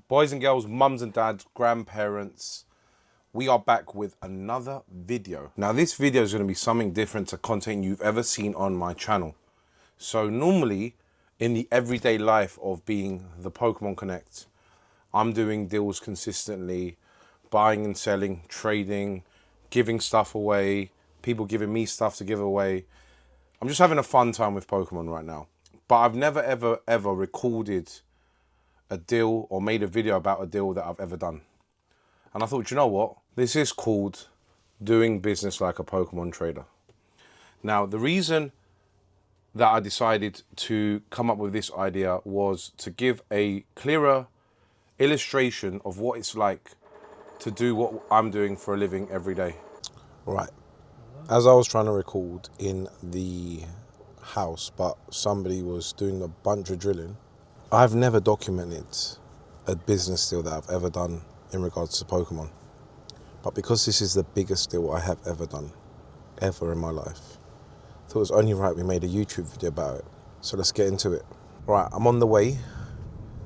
Boys and girls, mums and dads, grandparents, we are back with another video. Now this video is going to be something different to content you've ever seen on my channel. So normally in the everyday life of being the Pokemon Connect, I'm doing deals consistently, buying and selling, trading, giving stuff away, people giving me stuff to give away. I'm just having a fun time with Pokemon right now. But I've never ever recorded a deal or made a video about a deal that I've ever done. And I thought, you know what? This is called doing business like a Pokemon trader. Now, the reason that I decided to come up with this idea was to give a clearer illustration of what it's like to do what I'm doing for a living every day. Right. As I was trying to record in the house, but somebody was doing a bunch of drilling, I've never documented a business deal that I've ever done in regards to Pokemon. But because this is the biggest deal I have ever done, ever in my life, I thought it was only right we made a YouTube video about it. So let's get into it. Right, I'm on the way.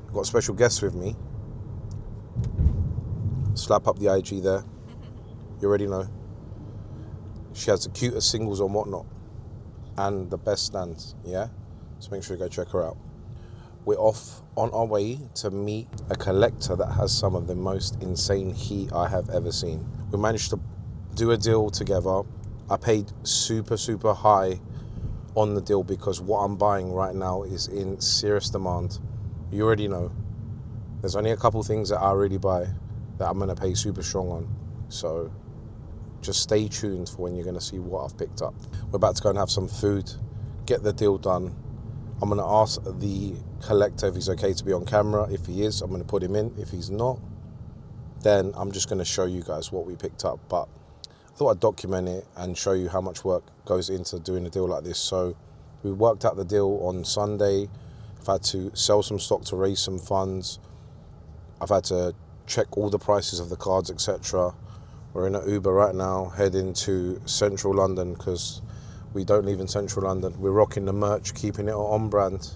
I've got a special guest with me. Slap up the IG there. You already know. She has the cutest singles on whatnot and the best stands, yeah? So make sure you go check her out. We're off on our way to meet a collector that has some of the most insane heat I have ever seen. We managed to do a deal together. I paid super high on the deal because what I'm buying right now is in serious demand. You already know. There's only a couple things that I really buy that I'm gonna pay super strong on. So just stay tuned for when you're gonna see what I've picked up. We're about to go and have some food, get the deal done. I'm gonna ask the collector if he's okay to be on camera. If he is, I'm gonna put him in. If he's not, then I'm just gonna show you guys what we picked up. But I thought I'd document it and show you how much work goes into doing a deal like this. So we worked out the deal on Sunday. I've had to sell some stock to raise some funds. I've had to check all the prices of the cards, etc. We're in an Uber right now, heading to central London because we don't live in central London. We're rocking the merch, keeping it on brand.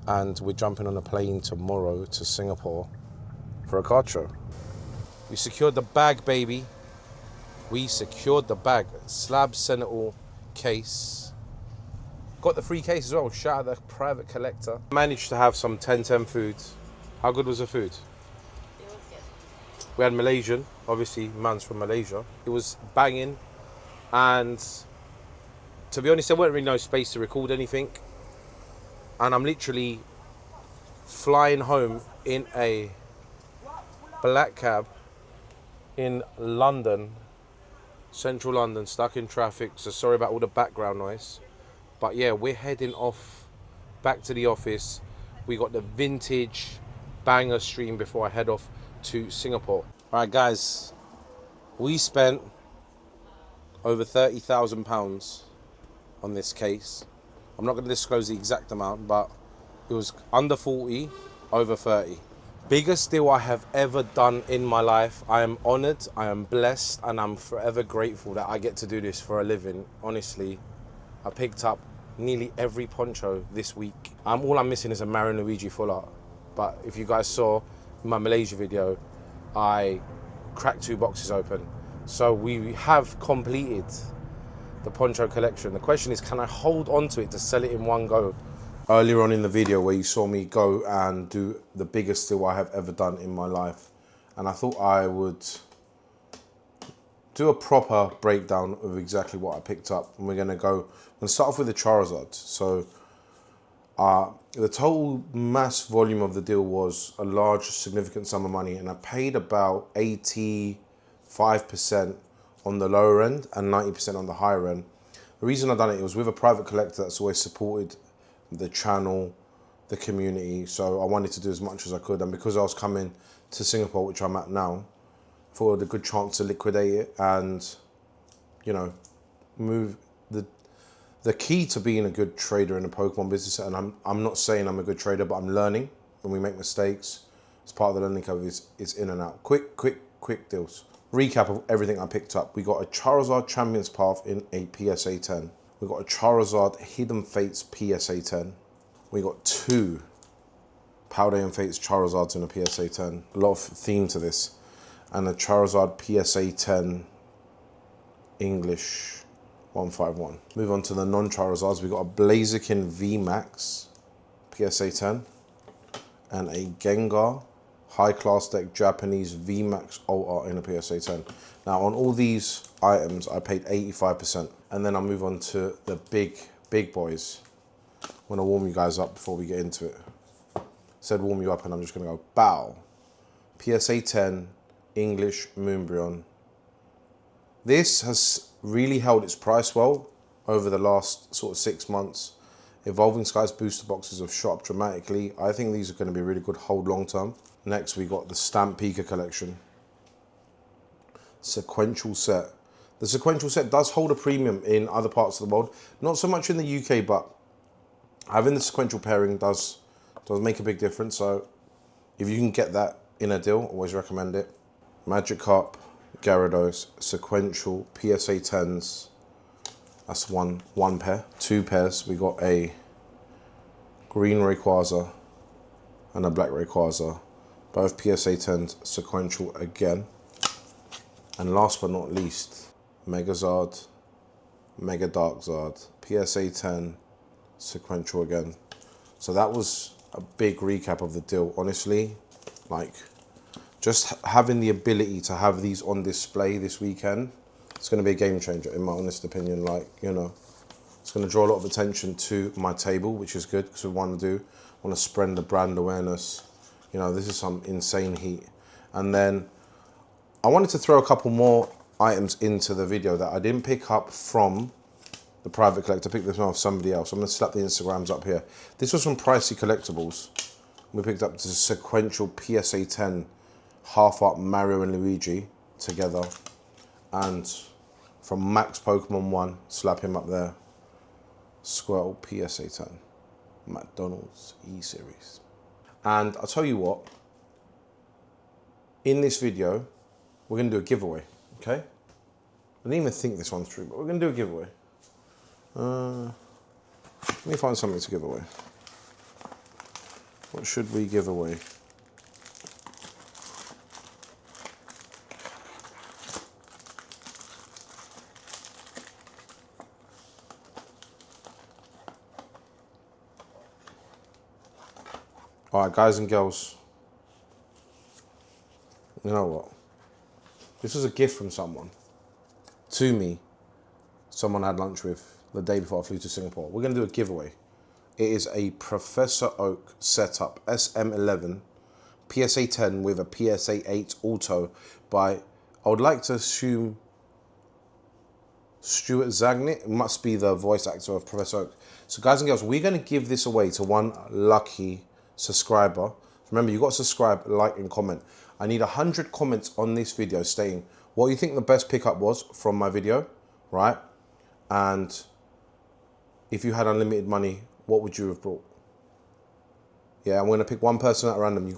And we're jumping on a plane tomorrow to Singapore for a card show. We secured the bag, baby. We secured the bag. Slab Sentinel case. Got the free case as well. Shout out the private collector. Managed to have some 10-10 foods. How good was the food? It was good. We had Malaysian. Obviously, man's from Malaysia. It was banging. And to be honest, there weren't really no space to record anything. And I'm literally flying home in a black cab in London, central London, stuck in traffic. So sorry about all the background noise. But yeah, we're heading off back to the office. We got the vintage banger stream before I head off to Singapore. All right, guys, we spent over £30,000 on this case. I'm not going to disclose the exact amount, but it was under 40, over 30. Biggest deal I have ever done in my life. I am honored, I am blessed, and I'm forever grateful that I get to do this for a living. Honestly, I picked up nearly every poncho this week. All I'm missing is a Marino full art. But if you guys saw in my Malaysia video, I cracked 2 boxes open. So we have completed the poncho collection. The question is, can I hold on to it to sell it in one go? Earlier on in the video where you saw me go and do the biggest deal I have ever done in my life. And I thought I would do a proper breakdown of exactly what I picked up. And we're gonna start off with the charizards. So the total mass volume of the deal was a large, significant sum of money. And I paid about 85% on the lower end and 90% on the higher end. The reason I done it was with a private collector that's always supported the channel, the community. So I wanted to do as much as I could. And because I was coming to Singapore, which I'm at now, I thought I had a good chance to liquidate it and, you know, move the key to being a good trader in the Pokemon business. And I'm not saying I'm a good trader, but I'm learning. When we make mistakes, it's part of the learning curve. Is in and out. Quick deals. Recap of everything I picked up. We got a Charizard Champions Path in a PSA 10. We got a Charizard Hidden Fates PSA 10. We got 2 Powder and Fate's Charizards in a PSA 10. A lot of theme to this. And a Charizard PSA 10 English 151. Move on to the non-Charizards. We've got a Blaziken VMAX PSA 10 and a Gengar High Class Deck Japanese VMAX Ultra in a PSA 10. Now on all these items I paid 85%. And then I'll move on to the big boys. I want to warm you guys up before we get into it. Said warm you up and I'm just going to go bow. PSA 10 English Moonbryon. This has really held its price well over the last sort of 6 months. Evolving Skies booster boxes have shot up dramatically. I think these are going to be really good hold long term. Next we got the Stamp Pika collection. Sequential set. The sequential set does hold a premium in other parts of the world. Not so much in the UK, but having the sequential pairing does make a big difference. So if you can get that in a deal, always recommend it. Magikarp, Gyarados, sequential PSA 10s. That's one pair. 2 pairs. We got a green Rayquaza and a black Rayquaza. Both PSA 10s sequential again. And last but not least, Megazard, Mega Darkzard, PSA 10 sequential again. So that was a big recap of the deal. Honestly, like, just having the ability to have these on display this weekend, it's going to be a game changer in my honest opinion. Like, you know, it's going to draw a lot of attention to my table, which is good because we want to spread the brand awareness. You know, this is some insane heat. And then I wanted to throw a couple more items into the video that I didn't pick up from the private collector. I picked this one off somebody else. I'm going to slap the Instagrams up here. This was from Pricey Collectibles. We picked up the sequential PSA 10 half up Mario and Luigi together. And from Max Pokemon 1, slap him up there, Squirtle PSA 10, McDonald's E-Series. And I'll tell you what, in this video, we're going to do a giveaway, okay? I didn't even think this one through, but we're going to do a giveaway. Let me find something to give away. What should we give away? All right, guys and girls, you know what? This was a gift from someone to me. Someone I had lunch with the day before I flew to Singapore. We're going to do a giveaway. It is a Professor Oak setup, SM11, PSA 10 with a PSA 8 auto by, I would like to assume, Stuart Zagnit. It must be the voice actor of Professor Oak. So guys and girls, we're going to give this away to one lucky subscriber. Remember, you got to subscribe, like and comment. I need 100 comments on this video stating what you think the best pickup was from my video, right? And if you had unlimited money, what would you have brought? Yeah, I'm going to pick one person at random. You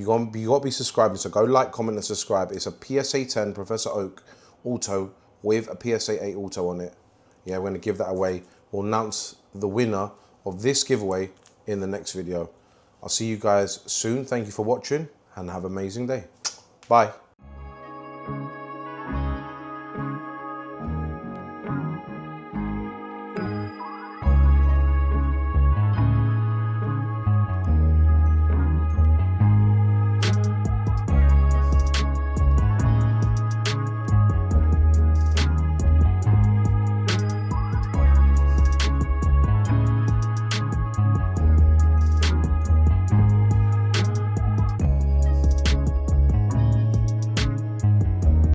got to be subscribing. So go like, comment, and subscribe. It's a PSA 10 Professor Oak auto with a PSA 8 auto on it. Yeah, we're going to give that away. We'll announce the winner of this giveaway in the next video. I'll see you guys soon. Thank you for watching and have an amazing day. Bye.